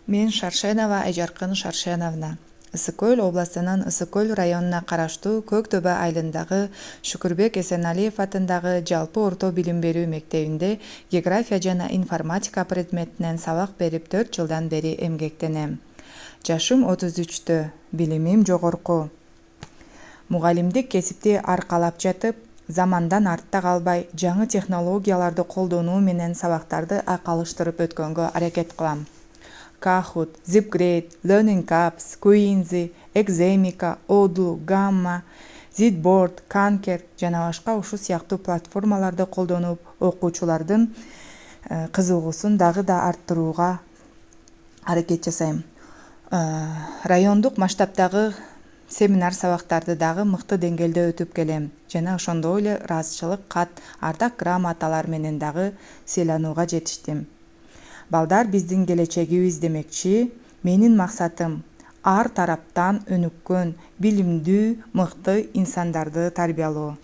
Мен Шаршенова Айжаркын Шаршеновна. Ысык Көл областынын Ысык Көл районуна караштуу Көк Төбө айылындагы Шүкүрбек Эсеналиев атындагы жалпы орто билим берүү мектебинде география жана информатика предметинен сабак берип 4 жылдан бери эмгектенем. Жашым 33-тө, билимим жогорку. Мугалимдик кесипти аркалап жатып, замандан артта калбай, жаңы технологияларды колдонуу менен сабактарды акалыштырып өткөнгө аракет кылам. Kahoot, Zipgrade, Learning Cups, Quinsy, Exemica, Odoo, Gamma, Zipboard, Kanker жана башка ушул сыяктуу платформаларды колдонуп, окуучулардын кызыгуусун дагы да арттырууга аракет жасайм. Райондук масштабтагы семинар сабактарды дагы мыкты деңгээлде өтүп келем жана ошондой эле ыраазычылык кат, ардак грамоталар менен дагы сыйланууга жетиштим. Балдар биздин келечегибиз демекчи, менин максатым ар тараптан өнүккөн, билимдүү, мыкты инсандарды тарбиялоо.